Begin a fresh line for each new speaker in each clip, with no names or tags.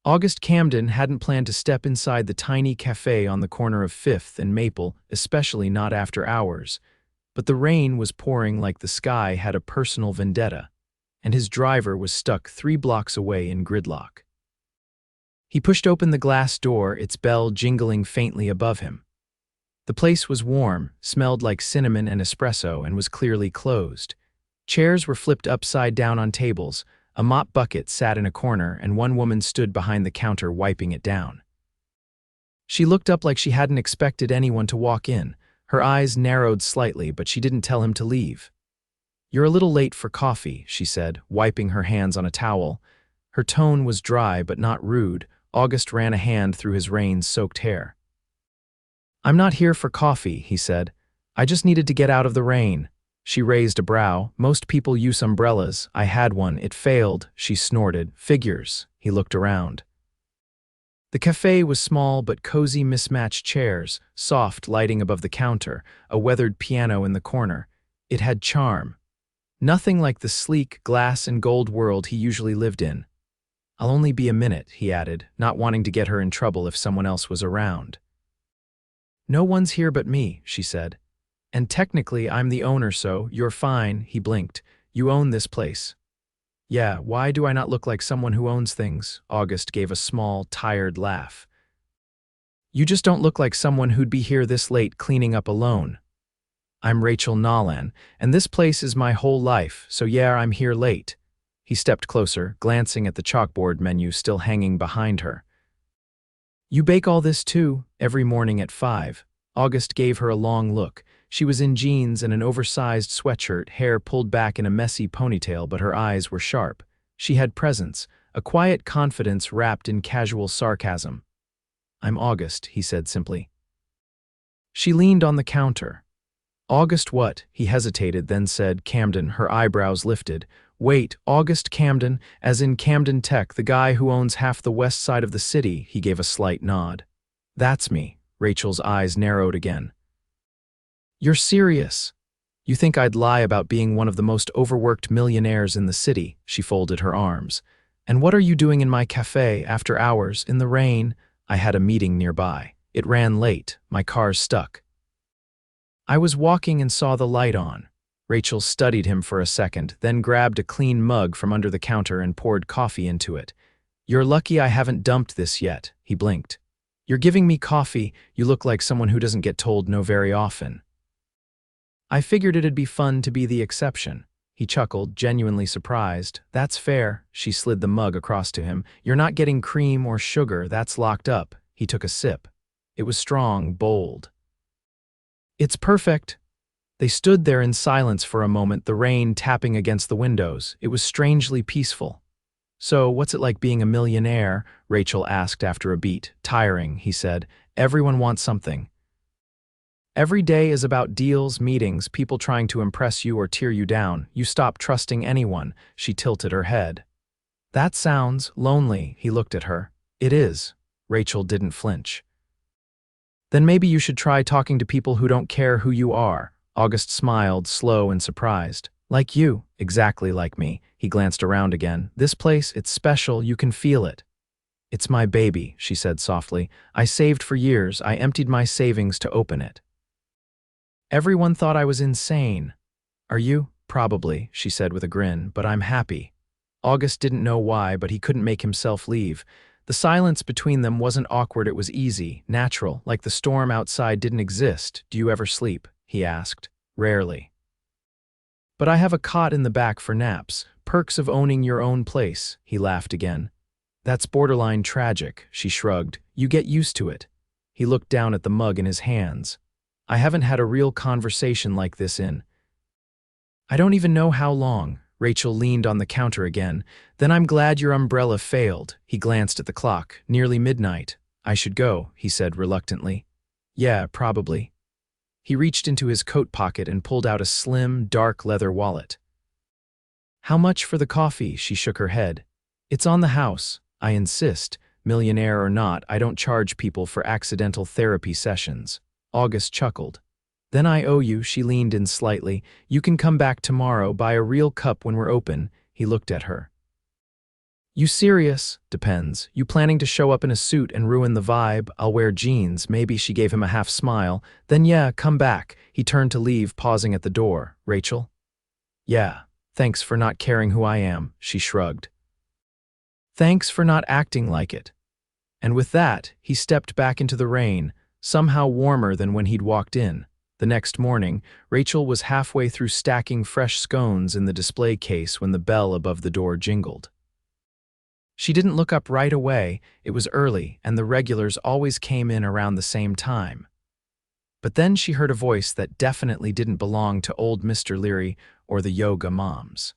August Camden hadn't planned to step inside the tiny cafe on the corner of 5th and Maple, especially not after hours. But the rain was pouring like the sky had a personal vendetta, and his driver was stuck 3 blocks away in gridlock. He pushed open the glass door, its bell jingling faintly above him. The place was warm, smelled like cinnamon and espresso, and was clearly closed. Chairs were flipped upside down on tables, a mop bucket sat in a corner, and one woman stood behind the counter wiping it down. She looked up like she hadn't expected anyone to walk in. Her eyes narrowed slightly, but she didn't tell him to leave. "You're a little late for coffee," she said, wiping her hands on a towel. Her tone was dry but not rude. August ran a hand through his rain-soaked hair. "I'm not here for coffee," he said. "I just needed to get out of the rain." She raised a brow. "Most people use umbrellas. I had one. It failed," she snorted. "Figures." He looked around. The cafe was small but cozy, mismatched chairs, soft lighting above the counter, a weathered piano in the corner. It had charm. Nothing like the sleek, glass and gold world he usually lived in. "I'll only be a minute," he added, not wanting to get her in trouble if someone else was around. "No one's here but me," she said. "And technically I'm the owner, so you're fine," he blinked. "You own this place." "Yeah, why do I not look like someone who owns things?" August gave a small, tired laugh. "You just don't look like someone who'd be here this late cleaning up alone. I'm Rachel Nolan, and this place is my whole life, so yeah, I'm here late." He stepped closer, glancing at the chalkboard menu still hanging behind her. "You bake all this too?" "Every morning at 5. August gave her a long look. She was in jeans and an oversized sweatshirt, hair pulled back in a messy ponytail, but her eyes were sharp. She had presence, a quiet confidence wrapped in casual sarcasm. "I'm August," he said simply. She leaned on the counter. "August what?" He hesitated, then said, "Camden." Her eyebrows lifted. "Wait, August Camden, as in Camden Tech, the guy who owns half the west side of the city." He gave a slight nod. "That's me." Rachel's eyes narrowed again. "You're serious? You think I'd lie about being one of the most overworked millionaires in the city?" She folded her arms. "And what are you doing in my cafe after hours, in the rain?" "I had a meeting nearby. It ran late. My car's stuck." "I was walking and saw the light on." Rachel studied him for a second, then grabbed a clean mug from under the counter and poured coffee into it. "You're lucky I haven't dumped this yet." He blinked. "You're giving me coffee. You look like someone who doesn't get told no very often." "I figured it'd be fun to be the exception." He chuckled, genuinely surprised. "That's fair." She slid the mug across to him. "You're not getting cream or sugar. That's locked up." He took a sip. It was strong, bold. "It's perfect." They stood there in silence for a moment, the rain tapping against the windows. It was strangely peaceful. "So, what's it like being a millionaire?" Rachel asked after a beat. "Tiring," he said. "Everyone wants something. Every day is about deals, meetings, people trying to impress you or tear you down. You stop trusting anyone." She tilted her head. "That sounds lonely." He looked at her. "It is." Rachel didn't flinch. "Then maybe you should try talking to people who don't care who you are." August smiled, slow and surprised. "Like you." "Exactly like me." He glanced around again. "This place, it's special. You can feel it." "It's my baby," she said softly. "I saved for years. I emptied my savings to open it. Everyone thought I was insane." "Are you?" "Probably," she said with a grin, "but I'm happy." August didn't know why, but he couldn't make himself leave. The silence between them wasn't awkward, it was easy, natural, like the storm outside didn't exist. "Do you ever sleep?" he asked. "Rarely. But I have a cot in the back for naps. Perks of owning your own place." He laughed again. "That's borderline tragic," she shrugged. "You get used to it." He looked down at the mug in his hands. "I haven't had a real conversation like this in I don't even know how long." Rachel leaned on the counter again. "Then I'm glad your umbrella failed." He glanced at the clock. "Nearly midnight." "I should go," he said reluctantly. "Yeah, probably." He reached into his coat pocket and pulled out a slim, dark leather wallet. "How much for the coffee?" She shook her head. "It's on the house. I insist. Millionaire or not, I don't charge people for accidental therapy sessions." August chuckled. "Then I owe you." She leaned in slightly. "You can come back tomorrow, buy a real cup when we're open." He looked at her. You serious? Depends. You planning to show up in a suit and ruin the vibe? I'll wear jeans. Maybe she gave him a half smile. Then yeah, come back. He turned to leave, pausing at the door. Rachel? Yeah. Thanks for not caring who I am, she shrugged. Thanks for not acting like it. And with that, he stepped back into the rain, somehow warmer than when he'd walked in. The next morning, Rachel was halfway through stacking fresh scones in the display case when the bell above the door jingled. She didn't look up right away. It was early, and the regulars always came in around the same time. But then she heard a voice that definitely didn't belong to old Mr. Leary or the yoga moms.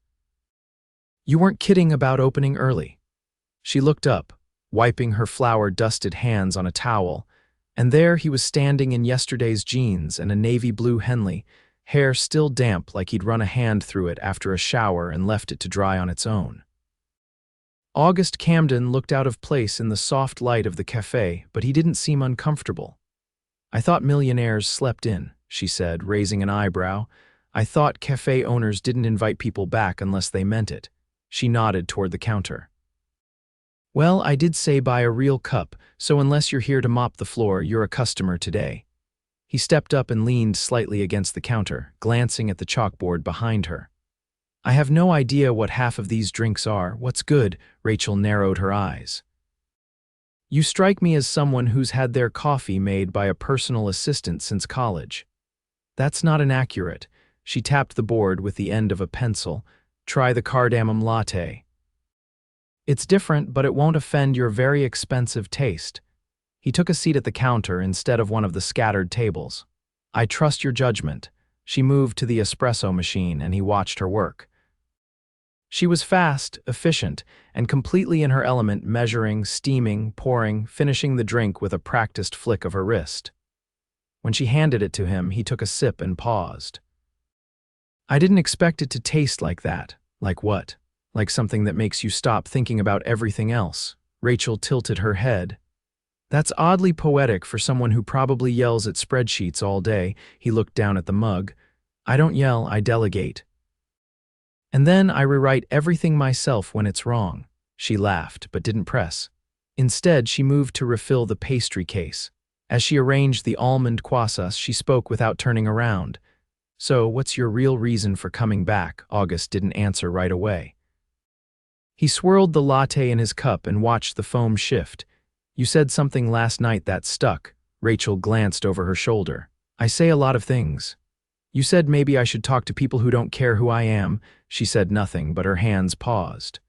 You weren't kidding about opening early. She looked up, wiping her flour-dusted hands on a towel, and there he was standing in yesterday's jeans and a navy blue Henley, hair still damp like he'd run a hand through it after a shower and left it to dry on its own. August Camden looked out of place in the soft light of the cafe, but he didn't seem uncomfortable. I thought millionaires slept in, she said, raising an eyebrow. I thought cafe owners didn't invite people back unless they meant it. She nodded toward the counter. Well, I did say buy a real cup, so unless you're here to mop the floor, you're a customer today. He stepped up and leaned slightly against the counter, glancing at the chalkboard behind her. I have no idea what half of these drinks are. What's good? Rachel narrowed her eyes. You strike me as someone who's had their coffee made by a personal assistant since college. That's not inaccurate. She tapped the board with the end of a pencil. Try the cardamom latte. It's different, but it won't offend your very expensive taste. He took a seat at the counter instead of one of the scattered tables. I trust your judgment. She moved to the espresso machine and he watched her work. She was fast, efficient, and completely in her element, measuring, steaming, pouring, finishing the drink with a practiced flick of her wrist. When she handed it to him, he took a sip and paused. I didn't expect it to taste like that. Like what? Like something that makes you stop thinking about everything else. Rachel tilted her head. That's oddly poetic for someone who probably yells at spreadsheets all day. He looked down at the mug. I don't yell, I delegate. And then I rewrite everything myself when it's wrong. She laughed, but didn't press. Instead, she moved to refill the pastry case. As she arranged the almond croissants, she spoke without turning around. So, what's your real reason for coming back? August didn't answer right away. He swirled the latte in his cup and watched the foam shift. You said something last night that stuck. Rachel glanced over her shoulder. I say a lot of things. You said maybe I should talk to people who don't care who I am. She said nothing, but her hands paused.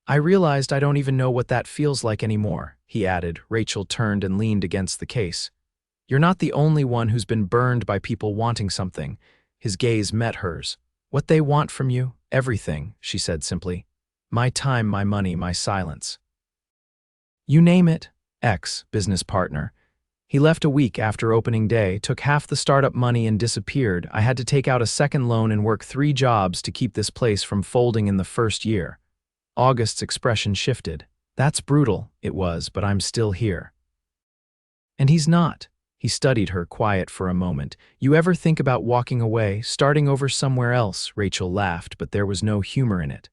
I realized I don't even know what that feels like anymore, he added. Rachel turned and leaned against the case. You're not the only one who's been burned by people wanting something. His gaze met hers. What they want from you? Everything, she said simply. My time, my money, my silence. You name it. Ex-business partner. He left a week after opening day, took half the startup money and disappeared. I had to take out a second loan and work 3 jobs to keep this place from folding in the first year. August's expression shifted. That's brutal, it was, but I'm still here. And he's not. He studied her, quiet for a moment. You ever think about walking away, starting over somewhere else? Rachel laughed, but there was no humor in it.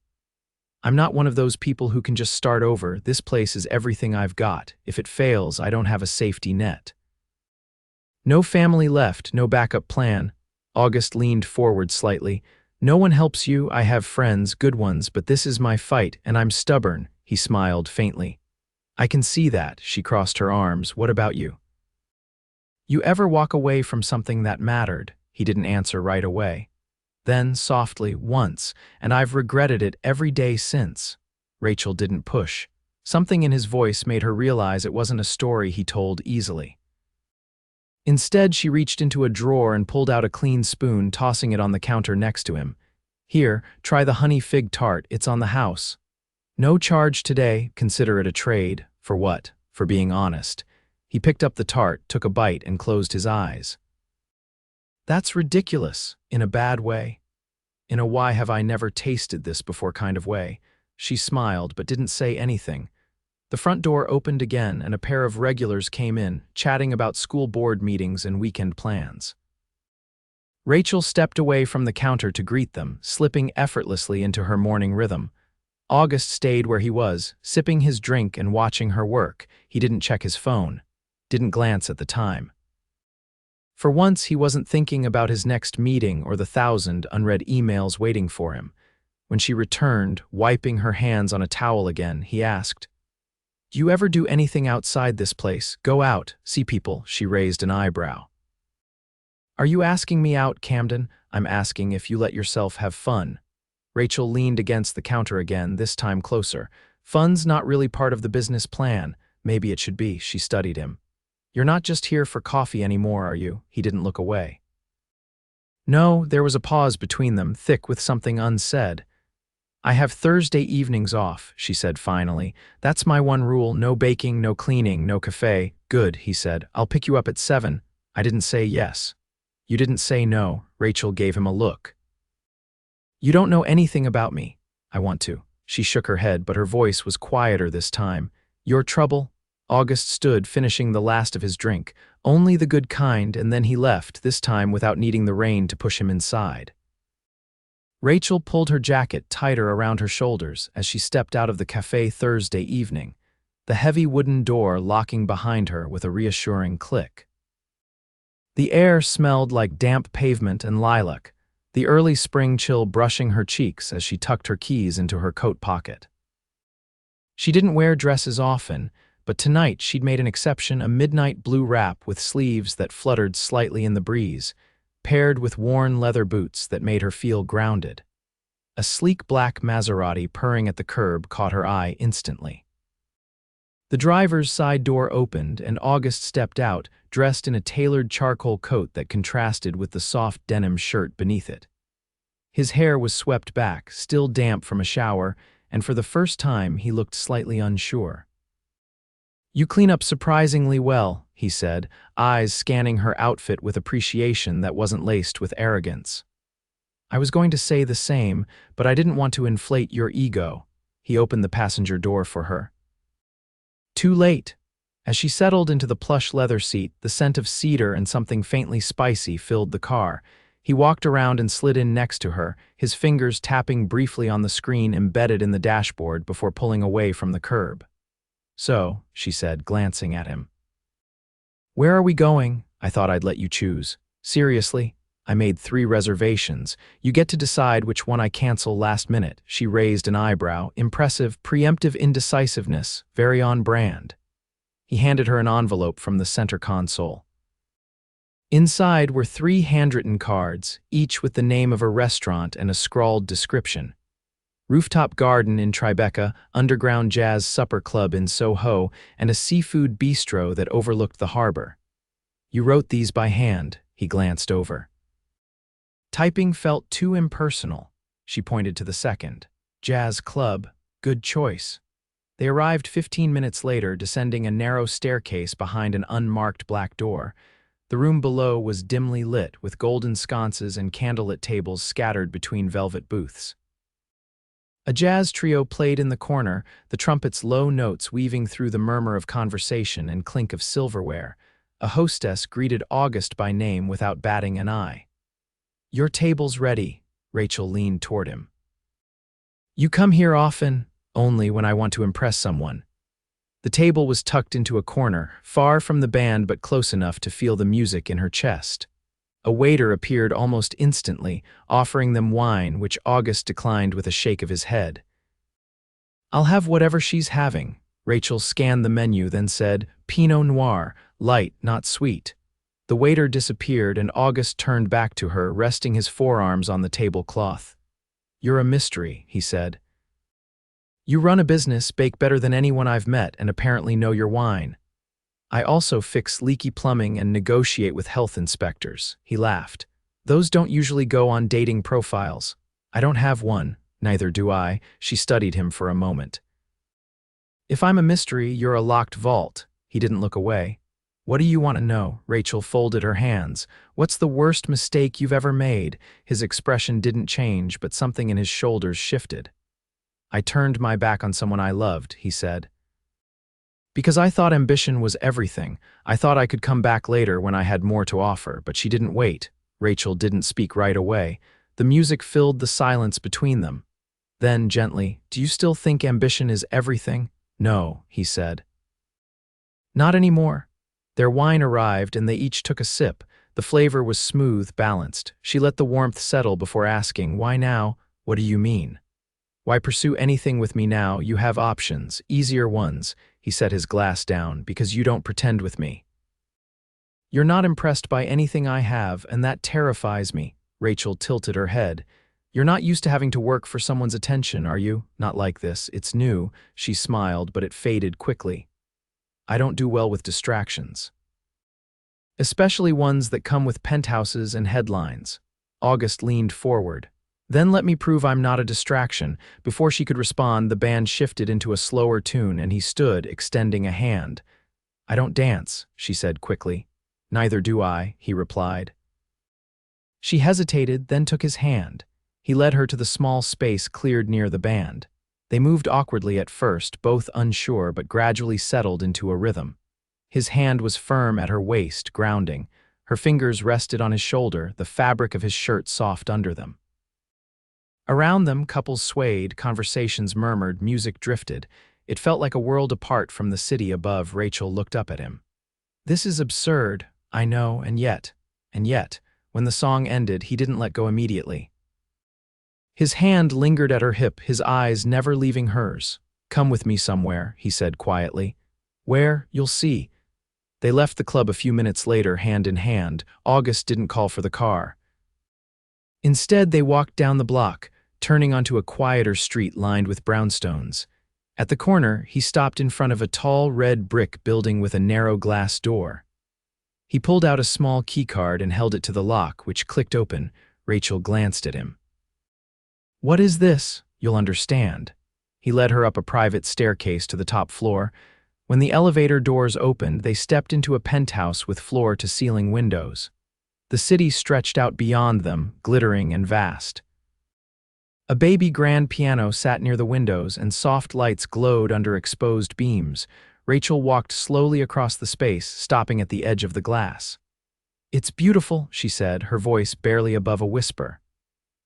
I'm not one of those people who can just start over. This place is everything I've got. If it fails, I don't have a safety net. No family left, no backup plan. August leaned forward slightly. No one helps you. I have friends, good ones, but this is my fight, and I'm stubborn. He smiled faintly. I can see that. She crossed her arms. What about you? You ever walk away from something that mattered? He didn't answer right away. Then, softly, once, and I've regretted it every day since. Rachel didn't push. Something in his voice made her realize it wasn't a story he told easily. Instead, she reached into a drawer and pulled out a clean spoon, tossing it on the counter next to him. Here, try the honey fig tart, it's on the house. No charge today, consider it a trade. For what? For being honest. He picked up the tart, took a bite, and closed his eyes. That's ridiculous, in a bad way. In a why have I never tasted this before kind of way. She smiled, but didn't say anything. The front door opened again, and a pair of regulars came in, chatting about school board meetings and weekend plans. Rachel stepped away from the counter to greet them, slipping effortlessly into her morning rhythm. August stayed where he was, sipping his drink and watching her work. He didn't check his phone, didn't glance at the time. For once, he wasn't thinking about his next meeting or the 1,000 unread emails waiting for him. When she returned, wiping her hands on a towel again, he asked, "Do you ever do anything outside this place? Go out, see people?" She raised an eyebrow. "Are you asking me out, Camden? I'm asking if you let yourself have fun." Rachel leaned against the counter again, this time closer. "Fun's not really part of the business plan. Maybe it should be." She studied him. "You're not just here for coffee anymore, are you?" He didn't look away. No, there was a pause between them, thick with something unsaid. "I have Thursday evenings off," she said finally. "That's my one rule. No baking, no cleaning, no cafe." "Good," he said. "I'll pick you up at 7. I didn't say yes." "You didn't say no." Rachel gave him a look. "You don't know anything about me." "I want to." She shook her head, but her voice was quieter this time. "Your trouble?" August stood, finishing the last of his drink. "Only the good kind," and then he left, this time without needing the rain to push him inside. Rachel pulled her jacket tighter around her shoulders as she stepped out of the cafe Thursday evening, the heavy wooden door locking behind her with a reassuring click. The air smelled like damp pavement and lilac, the early spring chill brushing her cheeks as she tucked her keys into her coat pocket. She didn't wear dresses often, but tonight she'd made an exception, a midnight blue wrap with sleeves that fluttered slightly in the breeze, paired with worn leather boots that made her feel grounded. A sleek black Maserati purring at the curb caught her eye instantly. The driver's side door opened and August stepped out, dressed in a tailored charcoal coat that contrasted with the soft denim shirt beneath it. His hair was swept back, still damp from a shower, and for the first time he looked slightly unsure. "You clean up surprisingly well," he said, eyes scanning her outfit with appreciation that wasn't laced with arrogance. "I was going to say the same, but I didn't want to inflate your ego." He opened the passenger door for her. Too late. As she settled into the plush leather seat, the scent of cedar and something faintly spicy filled the car. He walked around and slid in next to her, his fingers tapping briefly on the screen embedded in the dashboard before pulling away from the curb. "So," she said, glancing at him. "Where are we going?" "I thought I'd let you choose." "Seriously? I made 3 reservations. You get to decide which one I cancel last minute." She raised an eyebrow, impressive, preemptive indecisiveness, very on brand. He handed her an envelope from the center console. Inside were 3 handwritten cards, each with the name of a restaurant and a scrawled description. Rooftop garden in Tribeca, underground jazz supper club in Soho, and a seafood bistro that overlooked the harbor. "You wrote these by hand," he glanced over. Typing felt too impersonal. She pointed to the second. "Jazz club, good choice." They arrived 15 minutes later, descending a narrow staircase behind an unmarked black door. The room below was dimly lit, with golden sconces and candlelit tables scattered between velvet booths. A jazz trio played in the corner, the trumpet's low notes weaving through the murmur of conversation and clink of silverware. A hostess greeted August by name without batting an eye. "Your table's ready." Rachel leaned toward him. "You come here often?" "Only when I want to impress someone." The table was tucked into a corner, far from the band but close enough to feel the music in her chest. A waiter appeared almost instantly, offering them wine, which August declined with a shake of his head. "I'll have whatever she's having." Rachel scanned the menu, then said, "Pinot Noir, light, not sweet." The waiter disappeared and August turned back to her, resting his forearms on the tablecloth. "You're a mystery," he said. "You run a business, bake better than anyone I've met, and apparently know your wine." "I also fix leaky plumbing and negotiate with health inspectors." He laughed. "Those don't usually go on dating profiles." "I don't have one." "Neither do I." She studied him for a moment. "If I'm a mystery, you're a locked vault." He didn't look away. "What do you want to know?" Rachel folded her hands. "What's the worst mistake you've ever made?" His expression didn't change, but something in his shoulders shifted. "I turned my back on someone I loved," he said. "Because I thought ambition was everything. I thought I could come back later when I had more to offer, but she didn't wait." Rachel didn't speak right away. The music filled the silence between them. Then, gently, "Do you still think ambition is everything?" "No," he said. "Not anymore." Their wine arrived and they each took a sip. The flavor was smooth, balanced. She let the warmth settle before asking, "Why now? What do you mean?" "Why pursue anything with me now? You have options, easier ones." He set his glass down. "Because you don't pretend with me. You're not impressed by anything I have, and that terrifies me." Rachel tilted her head. "You're not used to having to work for someone's attention, are you?" "Not like this. It's new." She smiled, but it faded quickly. "I don't do well with distractions. Especially ones that come with penthouses and headlines." August leaned forward. "Then let me prove I'm not a distraction." Before she could respond, the band shifted into a slower tune and he stood, extending a hand. "I don't dance," she said quickly. "Neither do I," he replied. She hesitated, then took his hand. He led her to the small space cleared near the band. They moved awkwardly at first, both unsure, but gradually settled into a rhythm. His hand was firm at her waist, grounding. Her fingers rested on his shoulder, the fabric of his shirt soft under them. Around them, couples swayed, conversations murmured, music drifted. It felt like a world apart from the city above. Rachel looked up at him. "This is absurd, I know, and yet, when the song ended, he didn't let go immediately." His hand lingered at her hip, his eyes never leaving hers. "Come with me somewhere," he said quietly. "Where? You'll see." They left the club a few minutes later, hand in hand. August didn't call for the car. Instead, they walked down the block, turning onto a quieter street lined with brownstones. At the corner, he stopped in front of a tall red brick building with a narrow glass door. He pulled out a small keycard and held it to the lock, which clicked open. Rachel glanced at him. "What is this? You'll understand." He led her up a private staircase to the top floor. When the elevator doors opened, they stepped into a penthouse with floor-to-ceiling windows. The city stretched out beyond them, glittering and vast. A baby grand piano sat near the windows, and soft lights glowed under exposed beams. Rachel walked slowly across the space, stopping at the edge of the glass. "It's beautiful," she said, her voice barely above a whisper.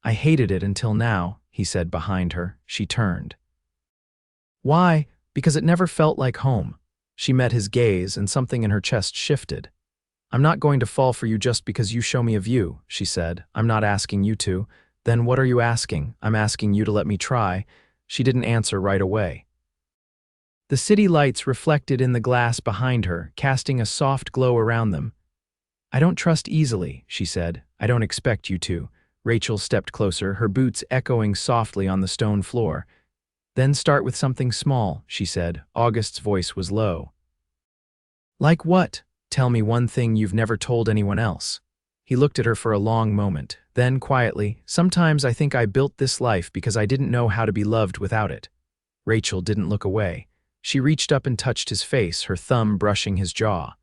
"I hated it until now," he said behind her. She turned. "Why?" "Because it never felt like home." She met his gaze, and something in her chest shifted. "I'm not going to fall for you just because you show me a view," she said. "I'm not asking you to." "Then what are you asking?" "I'm asking you to let me try." She didn't answer right away. The city lights reflected in the glass behind her, casting a soft glow around them. "I don't trust easily," she said. "I don't expect you to." Rachel stepped closer, her boots echoing softly on the stone floor. "Then start with something small," she said. August's voice was low. "Like what? Tell me one thing you've never told anyone else." He looked at her for a long moment. Then, quietly, "Sometimes I think I built this life because I didn't know how to be loved without it." Rachel didn't look away. She reached up and touched his face, her thumb brushing his jaw.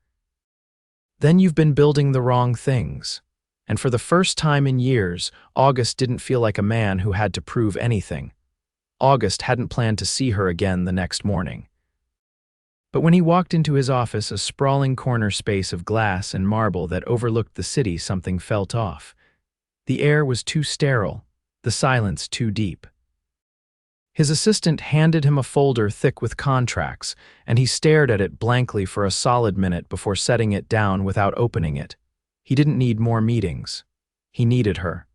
"Then you've been building the wrong things." And for the first time in years, August didn't feel like a man who had to prove anything. August hadn't planned to see her again the next morning. But when he walked into his office, a sprawling corner space of glass and marble that overlooked the city, something felt off. The air was too sterile, the silence too deep. His assistant handed him a folder thick with contracts, and he stared at it blankly for a solid minute before setting it down without opening it. He didn't need more meetings. He needed her.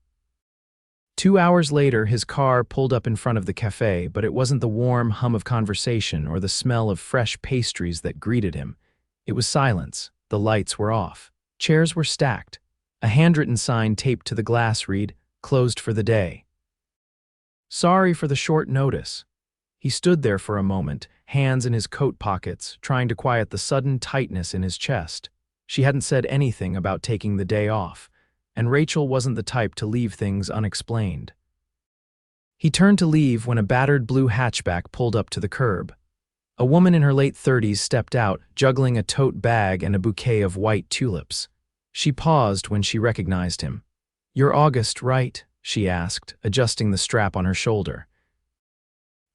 2 hours later, his car pulled up in front of the cafe, but it wasn't the warm hum of conversation or the smell of fresh pastries that greeted him. It was silence. The lights were off. Chairs were stacked. A handwritten sign taped to the glass read, "Closed for the day." "Sorry for the short notice." He stood there for a moment, hands in his coat pockets, trying to quiet the sudden tightness in his chest. She hadn't said anything about taking the day off, and Rachel wasn't the type to leave things unexplained. He turned to leave when a battered blue hatchback pulled up to the curb. A woman in her late 30s stepped out, juggling a tote bag and a bouquet of white tulips. She paused when she recognized him. "You're August, right?" she asked, adjusting the strap on her shoulder.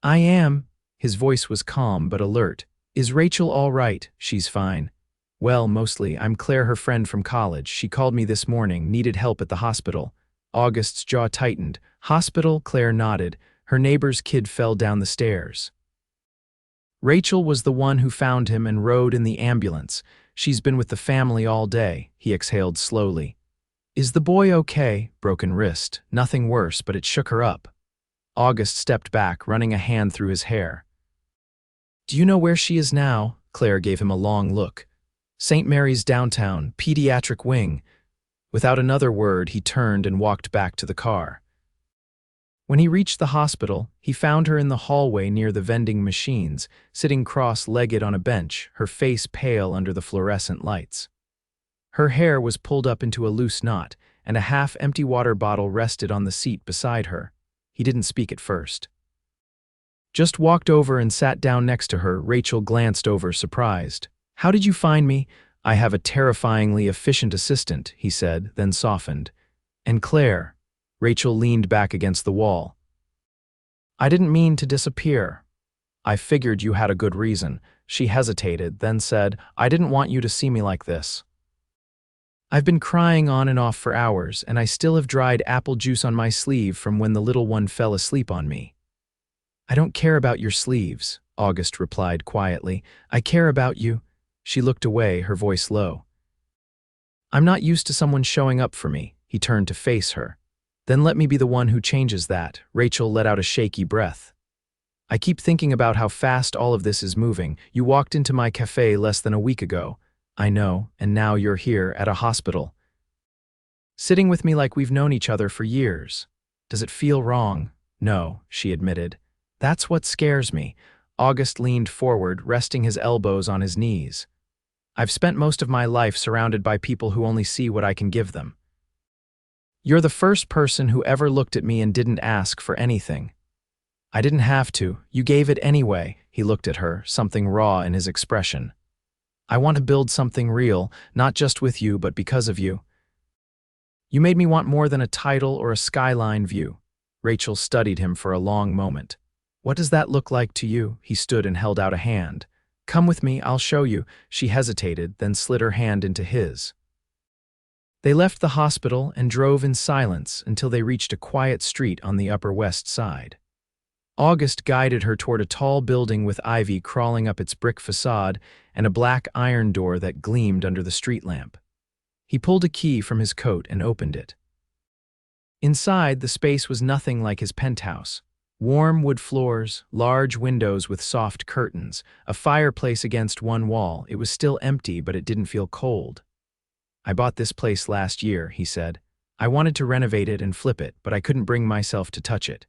"I am." His voice was calm but alert. "Is Rachel all right?" "She's fine." "Well, mostly. I'm Claire, her friend from college. She called me this morning, needed help at the hospital." August's jaw tightened. "Hospital?" Claire nodded. Her neighbor's kid fell down the stairs. Rachel was the one who found him and rode in the ambulance. She's been with the family all day, he exhaled slowly. Is the boy okay? Broken wrist. Nothing worse, but it shook her up. August stepped back, running a hand through his hair. Do you know where she is now? Claire gave him a long look. St. Mary's downtown, pediatric wing. Without another word, he turned and walked back to the car. When he reached the hospital, he found her in the hallway near the vending machines, sitting cross-legged on a bench, her face pale under the fluorescent lights. Her hair was pulled up into a loose knot, and a half-empty water bottle rested on the seat beside her. He didn't speak at first. Just walked over and sat down next to her. Rachel glanced over, surprised. How did you find me? I have a terrifyingly efficient assistant, he said, then softened. And Claire. Rachel leaned back against the wall. I didn't mean to disappear. I figured you had a good reason. She hesitated, then said, I didn't want you to see me like this. I've been crying on and off for hours, and I still have dried apple juice on my sleeve from when the little one fell asleep on me. I don't care about your sleeves, August replied quietly. I care about you. She looked away, her voice low. I'm not used to someone showing up for me. He turned to face her. Then let me be the one who changes that. Rachel let out a shaky breath. I keep thinking about how fast all of this is moving. You walked into my cafe less than a week ago. I know, and now you're here at a hospital. Sitting with me like we've known each other for years. Does it feel wrong? No, she admitted. That's what scares me. August leaned forward, resting his elbows on his knees. I've spent most of my life surrounded by people who only see what I can give them. You're the first person who ever looked at me and didn't ask for anything. I didn't have to. You gave it anyway. He looked at her, something raw in his expression. I want to build something real, not just with you, but because of you. You made me want more than a title or a skyline view. Rachel studied him for a long moment. What does that look like to you? He stood and held out a hand. Come with me, I'll show you. She hesitated, then slid her hand into his. They left the hospital and drove in silence until they reached a quiet street on the Upper West Side. August guided her toward a tall building with ivy crawling up its brick facade and a black iron door that gleamed under the street lamp. He pulled a key from his coat and opened it. Inside, the space was nothing like his penthouse. Warm wood floors, large windows with soft curtains, a fireplace against one wall. It was still empty, but it didn't feel cold. I bought this place last year, he said. I wanted to renovate it and flip it, but I couldn't bring myself to touch it.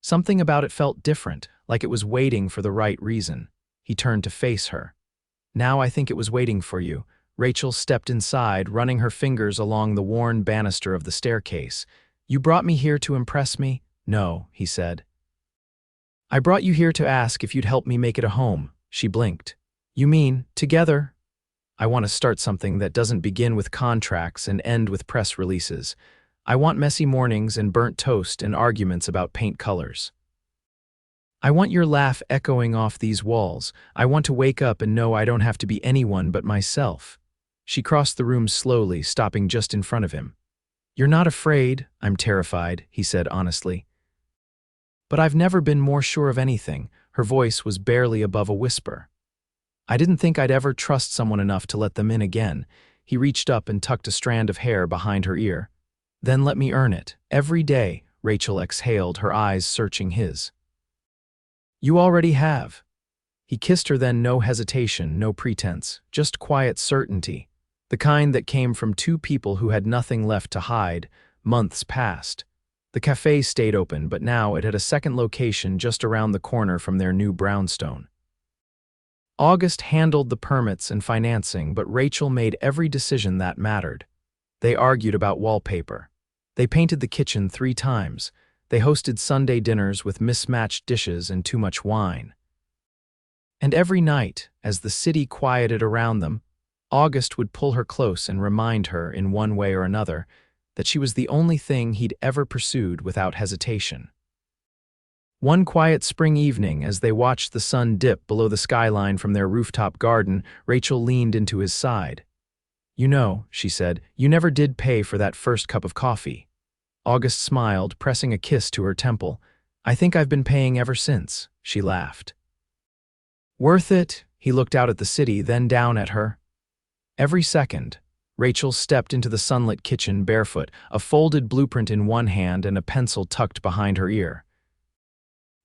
Something about it felt different, like it was waiting for the right reason. He turned to face her. Now I think it was waiting for you. Rachel stepped inside, running her fingers along the worn banister of the staircase. You brought me here to impress me? No, he said. I brought you here to ask if you'd help me make it a home. She blinked. You mean, together? I want to start something that doesn't begin with contracts and end with press releases. I want messy mornings and burnt toast and arguments about paint colors. I want your laugh echoing off these walls. I want to wake up and know I don't have to be anyone but myself. She crossed the room slowly, stopping just in front of him. You're not afraid? I'm terrified, he said honestly. But I've never been more sure of anything. Her voice was barely above a whisper. I didn't think I'd ever trust someone enough to let them in again. He reached up and tucked a strand of hair behind her ear. Then let me earn it. Every day, Rachel exhaled, her eyes searching his. You already have. He kissed her then, no hesitation, no pretense, just quiet certainty. The kind that came from two people who had nothing left to hide. Months passed. The cafe stayed open, but now it had a second location just around the corner from their new brownstone. August handled the permits and financing, but Rachel made every decision that mattered. They argued about wallpaper. They painted the kitchen 3 times. They hosted Sunday dinners with mismatched dishes and too much wine. And every night, as the city quieted around them, August would pull her close and remind her, in one way or another, that she was the only thing he'd ever pursued without hesitation. One quiet spring evening, as they watched the sun dip below the skyline from their rooftop garden, Rachel leaned into his side. You know, she said, you never did pay for that first cup of coffee. August smiled, pressing a kiss to her temple. I think I've been paying ever since, she laughed. Worth it? He looked out at the city, then down at her. Every second, Rachel stepped into the sunlit kitchen barefoot, a folded blueprint in one hand and a pencil tucked behind her ear.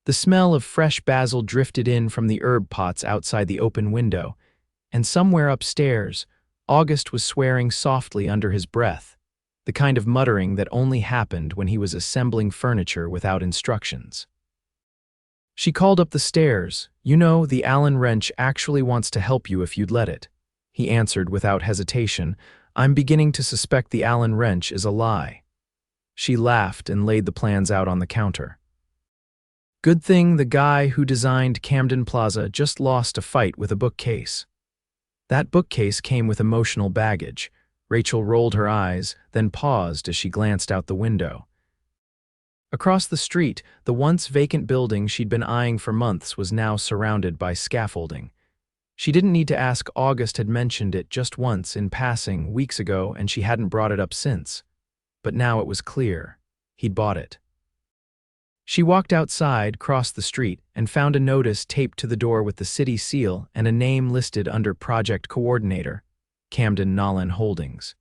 The smell of fresh basil drifted in from the herb pots outside the open window, and somewhere upstairs, August was swearing softly under his breath, the kind of muttering that only happened when he was assembling furniture without instructions. She called up the stairs. You know, the Allen wrench actually wants to help you if you'd let it. He answered without hesitation. I'm beginning to suspect the Allen wrench is a lie. She laughed and laid the plans out on the counter. Good thing the guy who designed Camden Plaza just lost a fight with a bookcase. That bookcase came with emotional baggage. Rachel rolled her eyes, then paused as she glanced out the window. Across the street, the once vacant building she'd been eyeing for months was now surrounded by scaffolding. She didn't need to ask. August had mentioned it just once in passing weeks ago, and she hadn't brought it up since. But now it was clear. He'd bought it. She walked outside, crossed the street, and found a notice taped to the door with the city seal and a name listed under Project Coordinator, Rachel Nolan Holdings.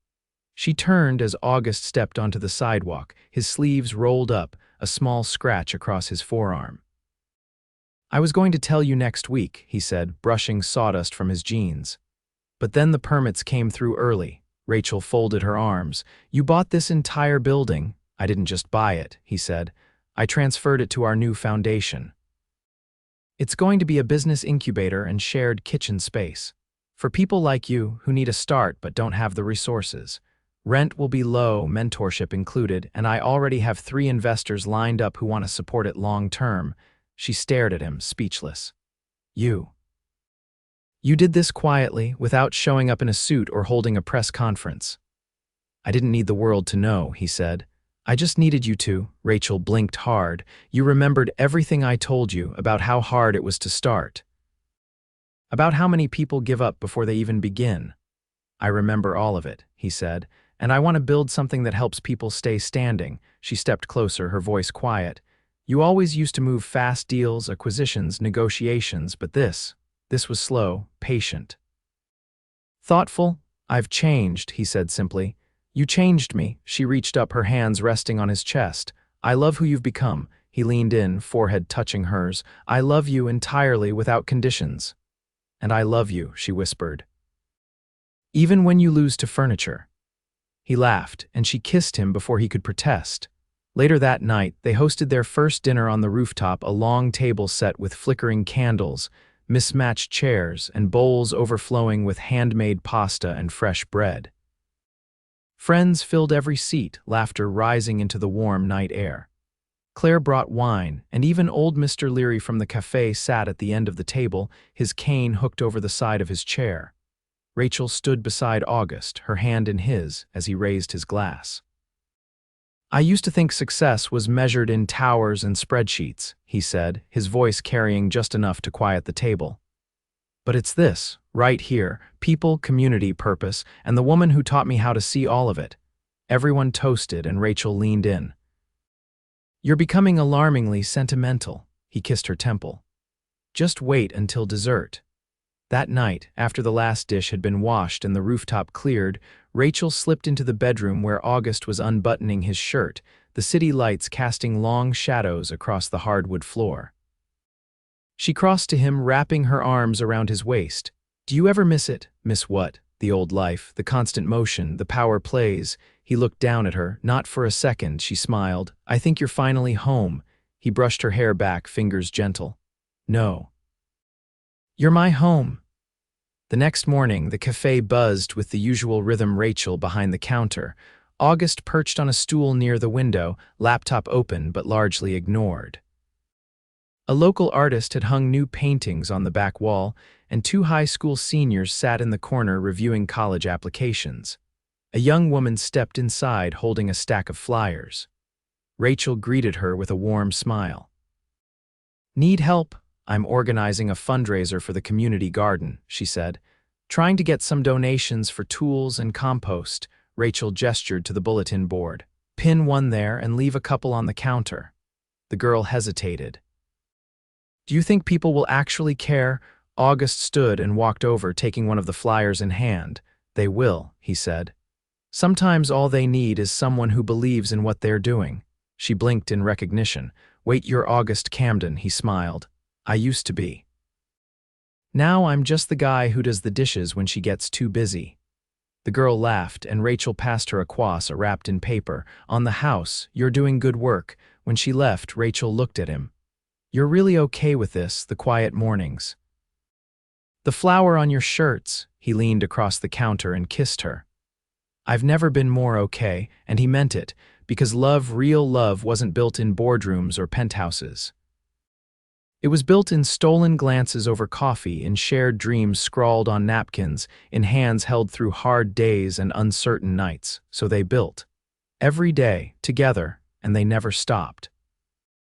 She turned as August stepped onto the sidewalk, his sleeves rolled up, a small scratch across his forearm. I was going to tell you next week, he said, brushing sawdust from his jeans. But then the permits came through early. Rachel folded her arms. You bought this entire building. I didn't just buy it, he said. I transferred it to our new foundation. It's going to be a business incubator and shared kitchen space. For people like you who need a start but don't have the resources. Rent will be low, mentorship included, and I already have 3 investors lined up who want to support it long term. She stared at him, speechless. You did this quietly, without showing up in a suit or holding a press conference. I didn't need the world to know, he said. I just needed you to. Rachel blinked hard. You remembered everything I told you about how hard it was to start. About how many people give up before they even begin. I remember all of it, he said, and I want to build something that helps people stay standing. She stepped closer, her voice quiet. You always used to move fast deals, acquisitions, negotiations, but this was slow, patient. Thoughtful? I've changed, he said simply. You changed me. She reached up, her hands resting on his chest. I love who you've become. He leaned in, forehead touching hers. I love you entirely without conditions. And I love you, she whispered. Even when you lose to furniture. He laughed, and she kissed him before he could protest. Later that night, they hosted their first dinner on the rooftop, a long table set with flickering candles, mismatched chairs, and bowls overflowing with handmade pasta and fresh bread. Friends filled every seat, laughter rising into the warm night air. Claire brought wine, and even old Mr. Leary from the café sat at the end of the table, his cane hooked over the side of his chair. Rachel stood beside August, her hand in his, as he raised his glass. I used to think success was measured in towers and spreadsheets, he said, his voice carrying just enough to quiet the table. But it's this, right here, people, community, purpose, and the woman who taught me how to see all of it. Everyone toasted, and Rachel leaned in. You're becoming alarmingly sentimental, he kissed her temple. Just wait until dessert. That night, after the last dish had been washed and the rooftop cleared, Rachel slipped into the bedroom where August was unbuttoning his shirt, the city lights casting long shadows across the hardwood floor. She crossed to him, wrapping her arms around his waist. Do you ever miss it? Miss what? The old life, the constant motion, the power plays. He looked down at her. Not for a second, she smiled. I think you're finally home. He brushed her hair back, fingers gentle. No. You're my home. The next morning, the café buzzed with the usual rhythm. Rachel behind the counter. August perched on a stool near the window, laptop open but largely ignored. A local artist had hung new paintings on the back wall, and 2 high school seniors sat in the corner reviewing college applications. A young woman stepped inside holding a stack of flyers. Rachel greeted her with a warm smile. Need help? I'm organizing a fundraiser for the community garden, she said. Trying to get some donations for tools and compost. Rachel gestured to the bulletin board. Pin one there and leave a couple on the counter. The girl hesitated. Do you think people will actually care? August stood and walked over, taking one of the flyers in hand. They will, he said. Sometimes all they need is someone who believes in what they're doing. She blinked in recognition. Wait, you're August Camden, he smiled. I used to be. Now I'm just the guy who does the dishes when she gets too busy. The girl laughed, and Rachel passed her a croissant wrapped in paper. On the house, you're doing good work. When she left, Rachel looked at him. You're really okay with this, the quiet mornings. The flower on your shirts, he leaned across the counter and kissed her. I've never been more okay, and he meant it, because love, real love, wasn't built in boardrooms or penthouses. It was built in stolen glances over coffee, in shared dreams scrawled on napkins, in hands held through hard days and uncertain nights. So they built. Every day, together, and they never stopped.